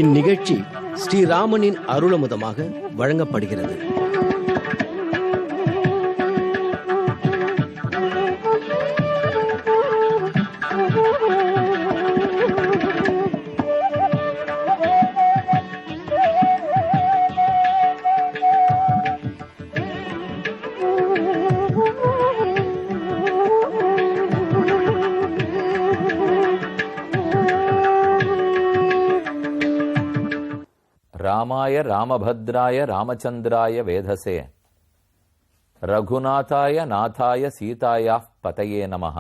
இந்நிகழ்ச்சி ஸ்ரீராமனின் அருளமுதமாக வழங்கப்படுகிறது. ராமாய ராமபத்ராய ராமச்சந்திராய வேதசே ரகுநாதாய நாதாய சீதாயா பதயே நமஹ.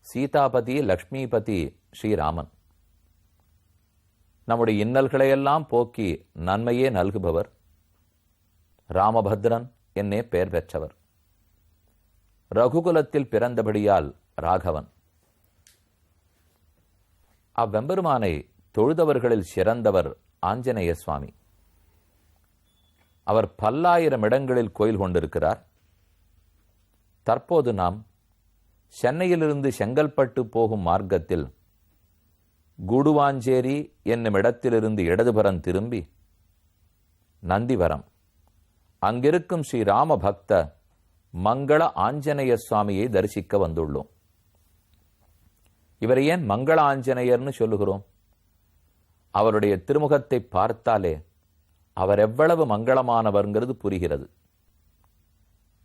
சீதாபதி லக்ஷ்மிபதி ஸ்ரீராமன் நம்முடைய இன்னல்களையெல்லாம் போக்கி நன்மையே நல்குபவர். ராமபத்ரன் என்னே பெயர் பெற்றவர். ரகுகுலத்தில் பிறந்தபடியால் ராகவன். அவ்வெம்பெருமானை தொழுதவர்களில் சிறந்தவர் ஆஞ்சநேய சுவாமி. அவர் பல்லாயிரம் இடங்களில் கோயில் கொண்டிருக்கிறார். தற்போது நாம் சென்னையிலிருந்து செங்கல்பட்டு போகும் மார்க்கத்தில் குடுவாஞ்சேரி என்னும் இடத்திலிருந்து இடதுபுறம் திரும்பி நந்திவரம் அங்கிருக்கும் ஸ்ரீராம பக்த மங்கள ஆஞ்சநேய சுவாமியை தரிசிக்க வந்துள்ளோம். இவரை ஏன் மங்கள ஆஞ்சநேயர்னு சொல்லுகிறோம்? அவருடைய திருமுகத்தை பார்த்தாலே அவர் எவ்வளவு மங்களமானவர்ங்கிறது புரிகிறது.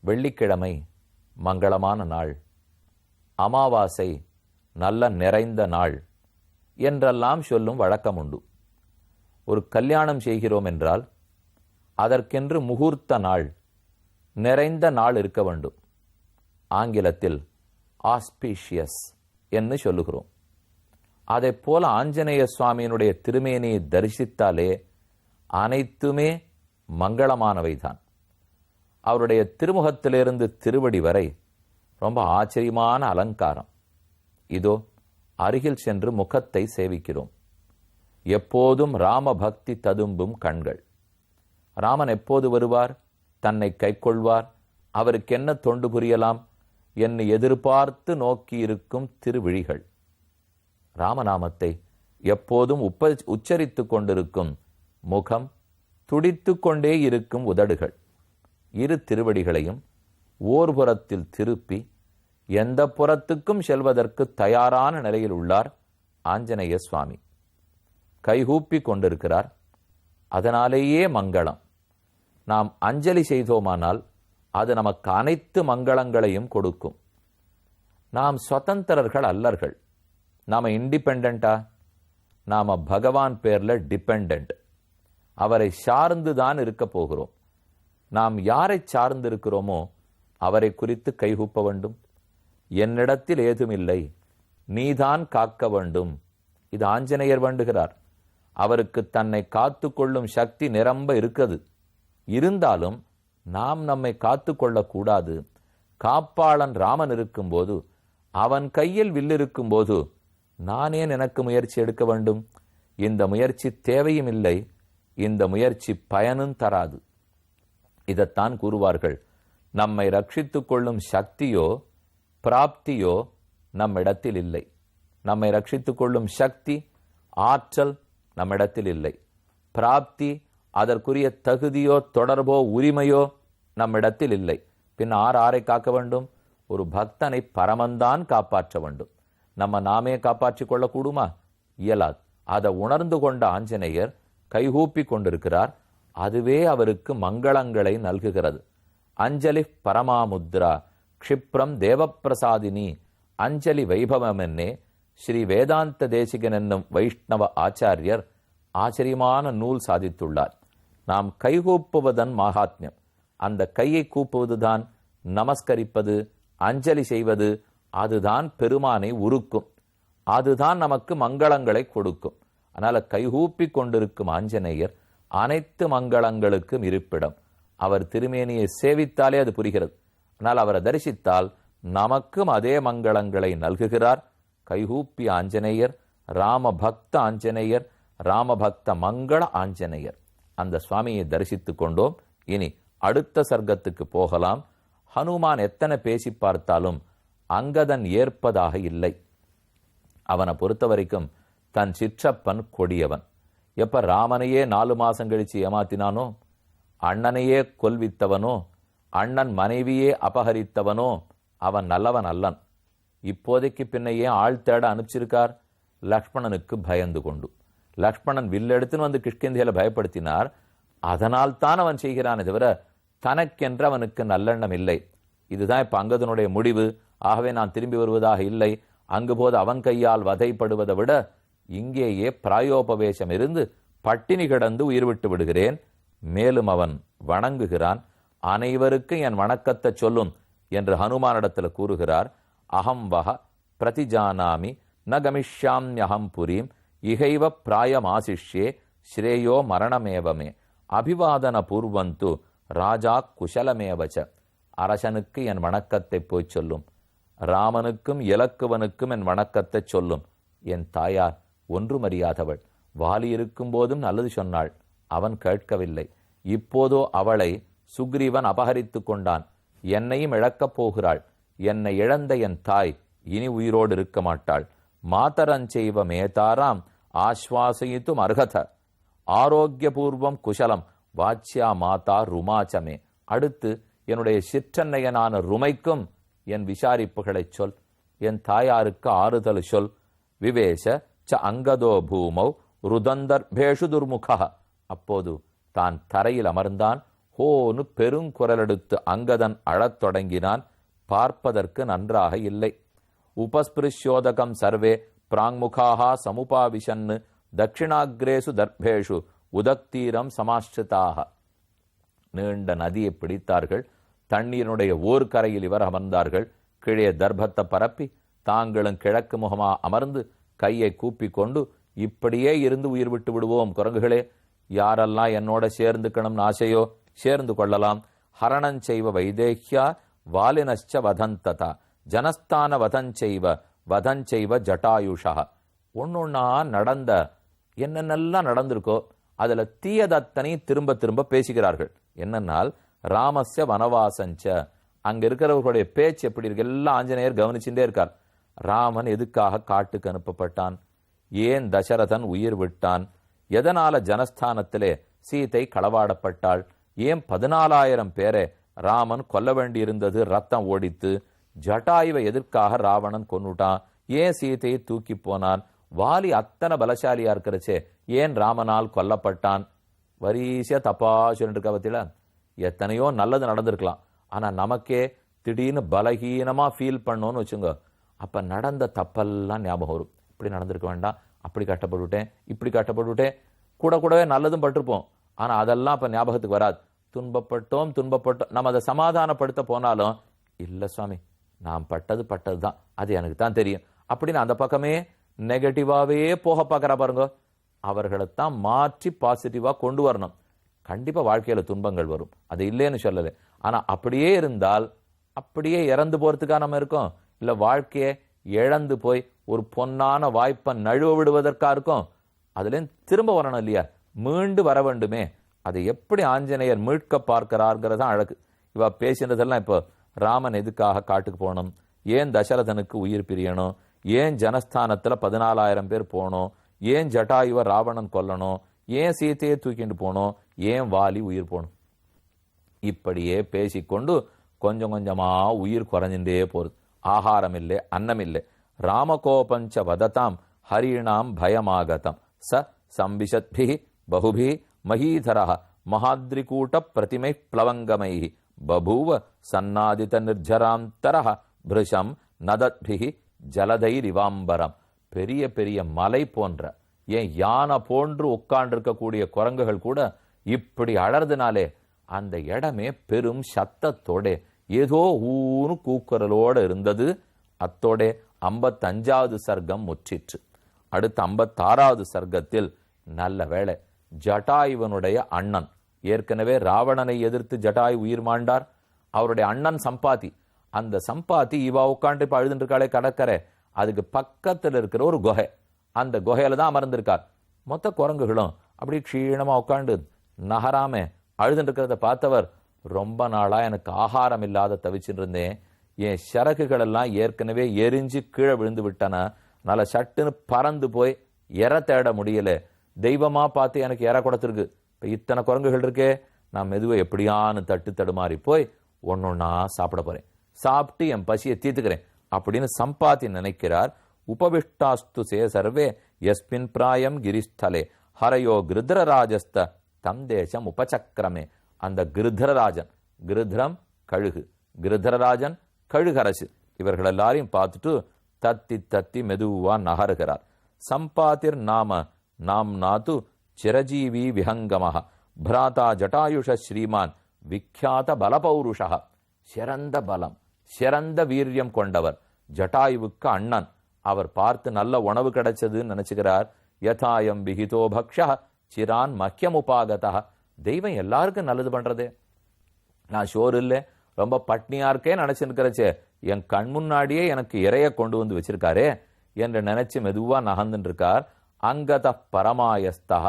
வெள்ளிக்கிழமை மங்களமான நாள், அமாவாசை நல்ல நிறைந்த நாள் என்றெல்லாம் சொல்லும் வழக்கம் உண்டு. ஒரு கல்யாணம் செய்கிறோம் என்றால் அதற்கென்று முகூர்த்த நாள், நிறைந்த நாள் இருக்க வேண்டும். ஆங்கிலத்தில் ஆஸ்பீஷியஸ் என்று சொல்லுகிறோம். அதை போல ஆஞ்சநேய சுவாமியினுடைய திருமேனியை தரிசித்தாலே அனைத்துமே மங்களமானவைதான். அவருடைய திருமுகத்திலிருந்து திருவடி வரை ரொம்ப ஆச்சரியமான அலங்காரம். இதோ அருகில் சென்று முகத்தை சேவிக்கிறோம். எப்போதும் ராம பக்தி ததும்பும் கண்கள். ராமன் எப்போது வருவார், தன்னை கைக்கொள்வார், அவருக்கு என்ன தொண்டு புரியலாம் என்று எதிர்பார்த்து நோக்கி இருக்கும் திருவிழிகள். ராமநாமத்தை எப்போதும் உச்சரித்து கொண்டிருக்கும் முகம், துடித்து கொண்டே இருக்கும் உதடுகள். இரு திருவடிகளையும் ஓர்புறத்தில் திருப்பி எந்த புறத்துக்கும் செல்வதற்கு தயாரான நிலையில் உள்ளார் ஆஞ்சநேய சுவாமி. கைகூப்பி கொண்டிருக்கிறார். அதனாலேயே மங்களம். நாம் அஞ்சலி செய்தோமானால் அது நமக்கு அனைத்து மங்களங்களையும் கொடுக்கும். நாம் சுதந்திரர்கள் அல்லர்கள். நாம இண்டிபெண்டா? நாம பகவான் பேர்ல டிபெண்டன்ட். அவரை சார்ந்துதான் இருக்க போகிறோம். நாம் யாரை சார்ந்து இருக்கிறோமோ அவரை குறித்து கைகூப்ப வேண்டும். என்னிடத்தில் ஏதுமில்லை, நீதான் காக்க வேண்டும். இது ஆஞ்சநேயர் வேண்டுகிறார். அவருக்கு தன்னை காத்து கொள்ளும் சக்தி நிரம்ப இருக்கிறது. இருந்தாலும் நாம் நம்மை காத்து கொள்ளக்கூடாது. காப்பாளன் ராமன் இருக்கும்போது, அவன் கையில் வில்லிருக்கும் போது நானே எனக்கு முயற்சி எடுக்க வேண்டும்? இந்த முயற்சி தேவையும் இல்லை, இந்த முயற்சி பயனும் தராது. இதைத்தான் கூறுவார்கள், நம்மை ரட்சித்துக் கொள்ளும் சக்தியோ பிராப்தியோ நம்மிடத்தில் இல்லை. நம்மை ரட்சித்துக் கொள்ளும் சக்தி, ஆற்றல் நம்மிடத்தில் இல்லை. பிராப்தி, அதற்குரிய தகுதியோ தொடர்போ உரிமையோ நம்மிடத்தில் இல்லை. பின் ஆரை காக்க வேண்டும்? ஒரு பக்தனை பரமந்தான் காப்பாற்ற வேண்டும். நம்ம நாமே காப்பாற்றிக் கொள்ளக்கூடுமா? இயலாது. அதை உணர்ந்து கொண்ட ஆஞ்சநேயர் கைகூப்பி கொண்டிருக்கிறார். அதுவே அவருக்கு மங்களங்களை நல்குகிறது. அஞ்சலி பரமாமுத்ரா க்ஷிப்ரம் தேவப்பிரசாதினி அஞ்சலி வைபவம் என்னே ஸ்ரீ வேதாந்த தேசிகன் என்னும் வைஷ்ணவ ஆச்சாரியர் ஆச்சரியமான நூல் சாதித்துள்ளார். நாம் கைகூப்புவதன் மகாத்மியம். அந்த கையை கூப்புவதுதான் நமஸ்கரிப்பது, அஞ்சலி செய்வது. அதுதான் பெருமானை உருக்கும். அதுதான் நமக்கு மங்களங்களை கொடுக்கும். அதனால கைகூப்பி கொண்டிருக்கும் ஆஞ்சநேயர் அனைத்து மங்களங்களுக்கும் இருப்பிடம். அவர் திருமேனியை சேவித்தாலே அது புரிகிறது. ஆனால் அவரை தரிசித்தால் நமக்கும் அதே மங்களங்களை நல்குகிறார். கைகூப்பி ஆஞ்சநேயர், ராமபக்த ஆஞ்சநேயர், ராமபக்த மங்கள ஆஞ்சநேயர். அந்த சுவாமியை தரிசித்துக் கொண்டோம். இனி அடுத்த சர்க்கத்துக்கு போகலாம். ஹனுமான் எத்தனை பேசி பார்த்தாலும் அங்கதன் ஏற்பதாக இல்லை. அவனை பொறுத்த வரைக்கும் தன் சிற்றப்பன் கொடியவன். எப்ப ராமனையே 4 மாசம் கழிச்சு ஏமாத்தினானோ, அண்ணனையே கொல்வித்தவனோ, அண்ணன் மனைவியே அபகரித்தவனோ அவன் நல்லவன் அல்லன். இப்போதைக்கு பின்னையே ஆள் தேட அனுப்பிச்சிருக்கார். லக்ஷ்மணனுக்கு பயந்து கொண்டு. லக்ஷ்மணன் வில்லெடுத்துன்னு வந்து கிஷ்கிந்தையில பயப்படுத்தினார். அதனால் தான் அவன் செய்கிறானே தவிர தனக்கென்று அவனுக்கு நல்லெண்ணம் இல்லை. இதுதான் இப்ப அங்கதனுடைய முடிவு. ஆகவே நான் திரும்பி வருவதாக இல்லை. அங்கு போது அவன் கையால் வதைப்படுவதை விட இங்கேயே பிராயோபவேசம் இருந்து பட்டினி கிடந்து உயிர் விட்டு விடுகிறேன். மேலும் அவன் வணங்குகிறான். அனைவருக்கும் என் வணக்கத்தை சொல்லும் என்று ஹனுமானிடத்தில் கூறுகிறார். அகம் வஹ பிரதிஜானாமி ந கமிஷ்யாம்யஹம் புரீம் இகைவ பிராயமாசிஷ்யே ஸ்ரேயோ மரணமேவமே அபிவாதன பூர்வந்து ராஜா குஷலமேவச்ச. அரசனுக்கு என் வணக்கத்தை போய் சொல்லும், ராமனுக்கும் இலக்குவனுக்கும் என் வணக்கத்தை சொல்லும். என் தாயார் ஒன்றுமறியாதவள். வாலி இருக்கும் போதும் நல்லது சொன்னாள், அவன் கேட்கவில்லை. இப்போதோ அவளை சுக்ரீவன் அபகரித்து கொண்டான். என்னையும் இழக்கப் போகிறாள். என்னை இழந்த என் தாய் இனி உயிரோடு இருக்க மாட்டாள். மாதரஞ்செய்வ மேதாராம் ஆஸ்வாசயித்தும் அர்ஹத ஆரோக்கியபூர்வம் குஷலம் வாச்சியா மாதா ருமாச்சமே. அடுத்து என்னுடைய சிற்றன்னையனான ருமைக்கும் என் விசாரிப்புகளை சொல். என் தாயாருக்கு ஆறுதல் சொல். விவேச ச அங்கதோ பூமௌ ருதந்தர்பேஷு துர்முகா. அப்போது தான் தரையில் அமர்ந்தான். ஹோனு பெருங்குரலெடுத்து அங்கதன் அழத் தொடங்கினான். பார்ப்பதற்கு நன்றாக இல்லை. உபஸ்பிருஷ்யோதகம் சர்வே பிராங்முகாஹா சமுபாவிஷன்னு தட்சிணாகிரேசு தர்பேஷு உதக்தீரம் சமாஷ்டிதாக. நீண்ட நதியை பிடித்தார்கள். தண்ணீருடைய ஓர் கரையில் இவர் அமர்ந்தார்கள். கீழே தர்பத்தை பரப்பி தாங்களும் கிழக்கு முகமா அமர்ந்து கையை கூப்பி கொண்டு, இப்படியே இருந்து உயிர் விட்டு விடுவோம் குரங்குகளே. யாரெல்லாம் என்னோட சேர்ந்துக்கணும்னு ஆசையோ சேர்ந்து கொள்ளலாம். ஹரணஞ்செய்வ வைதேஹ்யா வாலினச்ச வதந்ததா ஜனஸ்தான வதஞ்செய்வ ஜட்டாயுஷா. ஒன்னொன்னா நடந்த என்னென்னலாம் நடந்திருக்கோ அதுல தீயதத்தனை திரும்ப திரும்ப பேசுகிறார்கள். என்னன்னால் ராமஸ்ய வனவாசஞ்ச. அங்க இருக்கிறவர்களுடைய பேச்சு எப்படி இருக்கு எல்லாம் ஆஞ்சநேயர் கவனிச்சுட்டே இருக்கார். ராமன் எதுக்காக காட்டுக்கு அனுப்பப்பட்டான்? ஏன் தசரதன் உயிர் விட்டான்? எதனால ஜனஸ்தானத்திலே சீதை களவாடப்பட்டாள்? ஏன் 14,000 பேரை ராமன் கொல்ல வேண்டியிருந்தது? ரத்தம் ஓடித்து. ஜட்டாயுவை எதற்காக ராவணன் கொன்னுட்டான்? ஏன் சீதையை தூக்கி போனான்? வாலி அத்தனை பலசாலியா இருக்கிறச்சே ஏன் ராமனால் கொல்லப்பட்டான்? வரிசையா தப்பா சொல்லிட்டு இருக்க பத்தில. எத்தனையோ நல்லது நடந்திருக்கலாம். ஆனா நமக்கே திடீர்னு பலகீனமா ஃபீல் பண்ணோன்னு வச்சுங்க, அப்ப நடந்த தப்பெல்லாம் ஞாபகம் வரும். இப்படி நடந்திருக்க வேண்டாம், அப்படி கஷ்டப்பட்டுவிட்டேன், இப்படி கஷ்டப்பட்டுவிட்டேன். கூடவே நல்லதும் பட்டிருப்போம். ஆனா அதெல்லாம் அப்ப ஞாபகத்துக்கு வராது. துன்பப்பட்டோம் நம்ம அதை சமாதானப்படுத்த போனாலும், இல்ல சுவாமி நான் பட்டது தான், அது எனக்கு தான் தெரியும் அப்படின்னு அந்த பக்கமே நெகட்டிவாவே போக பார்க்கறா பாருங்க. அவர்களைத்தான் மாற்றி பாசிட்டிவா கொண்டு வரணும். கண்டிப்பா வாழ்க்கையில துன்பங்கள் வரும், அது இல்லைன்னு சொல்லலை. ஆனா அப்படியே இருந்தால் அப்படியே இறந்து போறதுக்காக நம்ம இருக்கோம்? இல்ல வாழ்க்கையை இழந்து போய் ஒரு பொன்னான வாய்ப்பை நழுவ விடுவதற்கா இருக்கும்? அதுல திரும்ப வரணும் இல்லையா? மீண்டு வர வேண்டுமே. அதை எப்படி ஆஞ்சநேயர் மீட்க பார்க்கிறார்கிறதான் அழகு. இவ பேசினதெல்லாம் இப்போ ராமன் எதுக்காக காட்டுக்கு போகணும்? ஏன் தசரதனுக்கு உயிர் பிரியணும்? ஏன் ஜனஸ்தானத்துல 14,000 பேர் போகணும்? ஏன் ஜட்டாயுவ ராவணன் கொல்லணும்? ஏன் சீத்தையை தூக்கிட்டு போகணும்? ஏன் வாலி உயிர் போகணும்? இப்படியே பேசிக்கொண்டு கொஞ்சம் கொஞ்சமா உயிர் குறைஞ்சுட்டே போறது. ஆகாரம் இல்லை, அன்னம் இல்லை. ராமகோபஞ்ச வததாம் ஹரிணாம் பயமாகதம் ச சம்பிஷத்பி பகுபி மகீதரஹ மகாத்ரிகூட்ட பிரதிமை பிளவங்கமை பபூவ சன்னாதித நிர்ஜராந்தரஹ பிருஷம் நதத்பிஹி ஜலதைரிவாம்பரம். பெரிய பெரிய மலை போன்ற, ஏன் யானை போன்று உட்கார்ந்திருக்கக்கூடிய குரங்குகள் கூட இப்படி அழறதுனாலே அந்த இடமே பெரும் சத்தத்தோட ஏதோ ஊனு கூக்குரலோட இருந்தது. அத்தோட 55வது சர்க்கம் முற்றிற்று. அடுத்த 56வது சர்க்கத்தில் நல்ல வேளை ஜட்டாயுவனுடைய அண்ணன், ஏற்கனவே ராவணனை எதிர்த்து ஜட்டாயு உயிர் மாண்டார். அவருடைய அண்ணன் சம்பாதி, அந்த சம்பாதி இவா உட்காந்து இப்ப அழுதுட்டு இருக்காளே கடற்கரை, அதுக்கு பக்கத்தில் இருக்கிற ஒரு குகை, அந்த குகையில தான் அமர்ந்திருக்கார். மொத்த குரங்குகளும் அப்படி க்ஷீணமா உட்காந்து நகராம அழுதுட்டு இருக்கிறத பார்த்தவர், ரொம்ப நாளா எனக்கு ஆகாரம் இல்லாத தவிச்சுட்டு இருந்தேன், என் சிறகுகள் எல்லாம் ஏற்கனவே எரிஞ்சு கீழே விழுந்து விட்டன, நல்ல சட்டுன்னு பறந்து போய் எற தேட முடியல. தெய்வமா பார்த்து எனக்கு எற கொடுத்துருக்கு. இப்ப இத்தனை குரங்குகள் இருக்கே, நான் மெதுவை எப்படியான்னு தட்டு தடுமாறி போய் ஒன்னொன்னா சாப்பிட போறேன், சாப்பிட்டு என் பசியை தீர்த்துக்கிறேன் அப்படின்னு சம்பாதி நினைக்கிறார். உபவிஷ்டாஸ்து சே சர்வே யஸ்மின் பிராயம் கிரிஸ்தலே ஹரையோ கிருத்ரராஜஸ்த தம் தேசம் உபசக்கிரமே. அந்த கிருத்ரராஜன், கிருத்ரம் கழுகு, கிருத்ரராஜன் கழுகரசு, இவர்கள் எல்லாரையும் பார்த்துட்டு தத்தி தத்தி மெதுவா நகருகிறார். சம்பாதிர் நாம் நாத்து சிரஜீவி விஹங்கமஹ பிராதா ஜட்டாயுஷ ஸ்ரீமான் விக்யாத பலபௌருஷா. சிறந்த பலம், சிறந்த வீரியம் கொண்டவர், ஜட்டாயுவுக்கு அண்ணன். அவர் பார்த்து நல்ல உணவு கிடைச்சதுன்னு நினைச்சுக்கிறார். யதாயம் விஹிதோ பக்ஷ சிரான் மக்கியமுபாகதா. தெய்வம் எல்லாருக்கும் நல்லது பண்றதே. நான் ஷோர் இல்லை, ரொம்ப பட்னியா இருக்கே நினைச்சுருக்கிறச்சே, என் கண் முன்னாடியே எனக்கு இறைய கொண்டு வந்து வச்சிருக்காரே என்று நினைச்சு மெதுவா நகர்ந்துட்டு இருக்கார். அங்கத பரமாயஸ்தா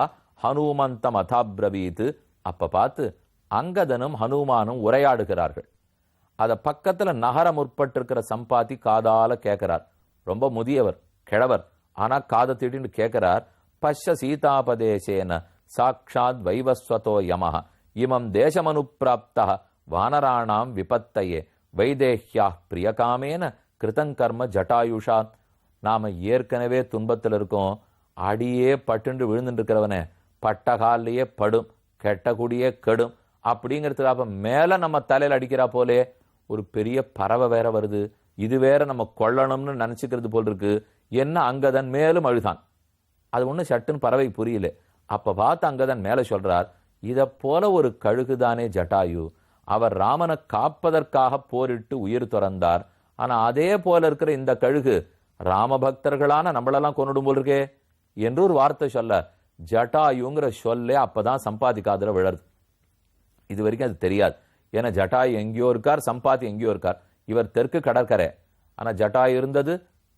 ஹனுமந்தம் அதாப்ரவீத். அப்ப பார்த்து அங்கதனும் ஹனுமானும் உரையாடுகிறார்கள். அத பக்கத்துல நகர முற்பட்டிருக்கிற சம்பாதி காதால கேட்கிறார். ரொம்ப முதியவர், கிழவர், ஆனா காதை திடீர்னு கேட்கிறார். பஷ்ய சீதாபதேசேன சாட்சாத் வைவஸ்வதோ யமஹ இமம் தேசமனுப்பிராப்தா வானராணாம் விபத்தையே வைதேஹ்யா பிரியகாமேன கிருதங்கர்ம ஜட்டாயுஷா. நாம ஏற்கனவே துன்பத்தில் இருக்கோம், அடியே பட்டுண்டு விழுந்துட்டு இருக்கிறவனே பட்டகாலையே படும், கெட்டக்கூடியே கெடும் அப்படிங்கிறதுக்காக மேல நம்ம தலையில அடிக்கிறா போலே ஒரு பெரிய பறவை வேற வருது, இது வேற நம்ம கொல்லணும்னு நினைச்சுக்கிறது போல் இருக்கு. என்ன அங்கதன் மேலும் அழுதான். அது ஒண்ணு சட்டுன்னு பறவை புரியல. அப்ப பார்த்து அங்கதன் மேல சொல்றார், இத போல ஒரு கழுகுதானே ஜட்டாயு, அவர் ராமனை காப்பதற்காக போரிட்டு உயிர் துறந்தார். ஆனா அதே போல இருக்கிற இந்த கழுகு ராமபக்தர்களான நம்மளெல்லாம் கொண்டுடும் போல் இருக்கே என்று ஒரு வார்த்தை சொல்ல, ஜட்டாயுங்கிற சொல்லே அப்பதான் சம்பாதிக்காதுல விழருது. இது வரைக்கும் அது தெரியாது. ஏன்னா ஜட்டாயு எங்கேயோ இருக்கார், சம்பாதி எங்கேயோ இருக்கார். இவர் தெற்கு கடற்கரை, ஆனா ஜட்டாயு இருந்தது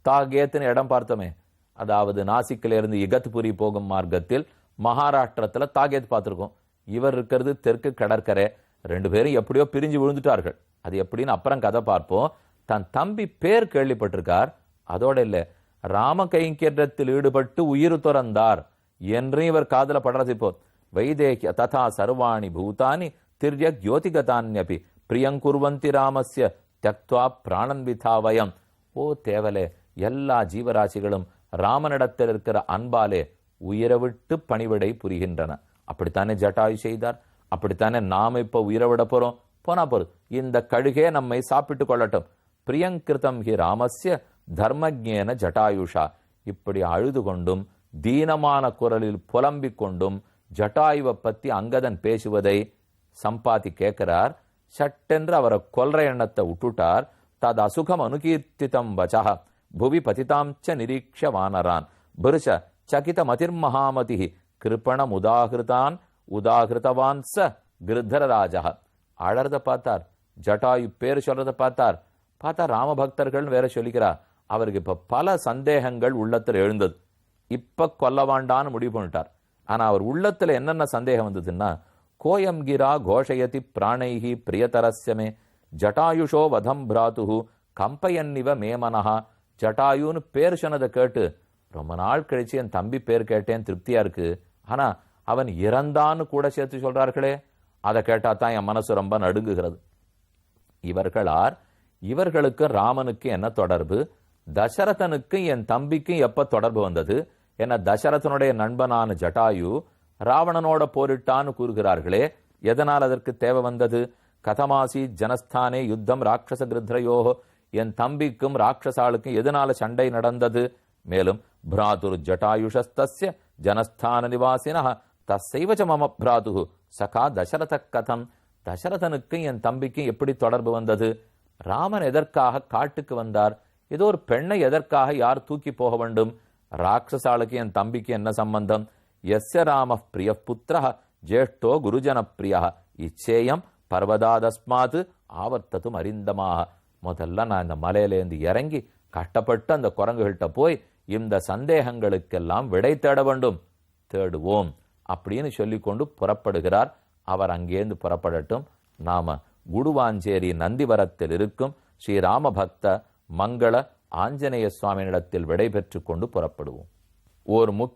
தாகேத்துன்னு இடம் பார்த்தோமே, அதாவது நாசிக்கில இருந்து இகத்புரி போகும் மார்க்கத்தில் மகாராஷ்டிரத்துல தாகேத் பார்த்திருக்கோம். இவர் இருக்கிறது தெற்கு கடற்கரை. ரெண்டு பேரும் எப்படியோ பிரிஞ்சு விழுந்துட்டார்கள். அது எப்படின்னு அப்புறம் கதை பார்ப்போம். தன் தம்பி பேர் கேள்விப்பட்டிருக்கார். அதோட இல்ல, ராம கைங்கரியத்தில் ஈடுபட்டு உயிர் துறந்தார் என்று இவர் காதல படுறது. இப்போ வைதேகிய ததா சர்வாணி பூதானி திர்ய ஜோதிகதான்யபி பிரியங்குர்வந்தி ராமஸ்ய தக்த்வா பிராணன் விதாவயம். ஓ தேவலே, எல்லா ஜீவராசிகளும் ராமனிடத்தில் இருக்கிற அன்பாலே உயிரை விட்டு பணிவிடை புரிகின்றன. அப்படித்தானே ஜட்டாயு செய்தார். அப்படித்தானே நாம இப்ப உயிரை விட போறோம். போனா போறது, இந்த கழுகே நம்மை சாப்பிட்டு கொள்ளட்டும். பிரியங்கிருதம் ஹி ராமஸ்ய தர்மஜேன ஜட்டாயுஷா. இப்படி அழுது கொண்டும் தீனமான குரலில் புலம்பிக் கொண்டும் ஜட்டாயுவை பத்தி அங்கதன் பேசுவதை சம்பாதி கேட்கிறார். சட்டென்று அவரை கொல்ற எண்ணத்தை விட்டுட்டார். தது அசுகம் அனுகீர்த்திதம் வச்சா புவி பதிதாம்ச நிரீக்ஷ வானரான் புருஷ சகித மதிர்மகாமதி கிருப்பணம் உதாகிருதவான் ச கிருத்தரராஜா. அழறத பார்த்தார், ஜட்டாயு பேர் சொல்றத பார்த்தார். பார்த்தா ராமபக்தர்கள் வேற சொல்லிக்கிறார். அவருக்கு இப்ப பல சந்தேகங்கள் உள்ளத்துல எழுந்தது. இப்ப கொல்ல வேண்டான்னு முடிவு பண்ணிட்டார். ஆனா அவர் உள்ளத்துல என்னென்ன சந்தேகம் வந்ததுன்னா, கோயம் கிரா கோஷயதி பிராணைஹி பிரியதரஸ்யமே ஜட்டாயுஷோ வதம் பிராத்து கம்பயன்னிவ மேமனஹா. ஜட்டாயுன்னு பேர் சொன்னதை கேட்டு ரொம்ப நாள் கழிச்சு என் தம்பி பேர் கேட்டேன், திருப்தியா இருக்கு. ஆனா அவன் இறந்தான்னு கூட சேர்த்து சொல்றார்களே, அதை கேட்டா தான் என் மனசு ரொம்ப நடுங்குகிறது. இவர்களார், இவர்களுக்கு ராமனுக்கு என்ன தொடர்பு? தசரதனுக்கு என் தம்பிக்கும் எப்ப தொடர்பு வந்தது? என்ன தசரதனுடைய நண்பனான ஜட்டாயு ராவணனோட போரிட்டான்னு கூறுகிறார்களே, எதனால் அதற்கு தேவை வந்தது? கதமாசி ஜனஸ்தானே யுத்தம் ராட்சச கிருத்ரயோ. என் தம்பிக்கும் ராட்சசாளுக்கும் எதனால சண்டை நடந்தது? மேலும் பிராதுர் ஜட்டாயுஷஸ்தஸ்ய ஜனஸ்தான நிவாசின தஸ்ஸைவ மம பிராது சகா தசரத கதம். தசரதனுக்கும் என் தம்பிக்கும் எப்படி தொடர்பு வந்தது? ராமன் எதற்காக காட்டுக்கு வந்தார்? ஏதோ ஒரு பெண்ணை எதற்காக யார் தூக்கி போக வேண்டும்? ராட்சசாளுக்கு என் தம்பிக்கு என்ன சம்பந்தம்? யஸ்ய ராம பிரிய புத்திர ஜேஷ்டோ குருஜன பிரியா இச்சேயம் பர்வதாதஸ்மாத் ஆவர்த்ததும் அறிந்தமாக. முதல்ல நான் இந்த மலையிலேருந்து இறங்கி கஷ்டப்பட்டு அந்த குரங்குகள்கிட்ட போய் இந்த சந்தேகங்களுக்கெல்லாம் விடை தேட வேண்டும். தேடுவோம் அப்படின்னு சொல்லிக்கொண்டு புறப்படுகிறார். அவர் அங்கேருந்து புறப்படட்டும். நாம குடுவாஞ்சேரி நந்திவரத்தில் இருக்கும் ஸ்ரீராம பக்த மங்கள ஆஞ்சநேய சுவாமியிடத்தில் விடை பெற்று கொண்டு புறப்படுவோம். ஓர் முக்கிய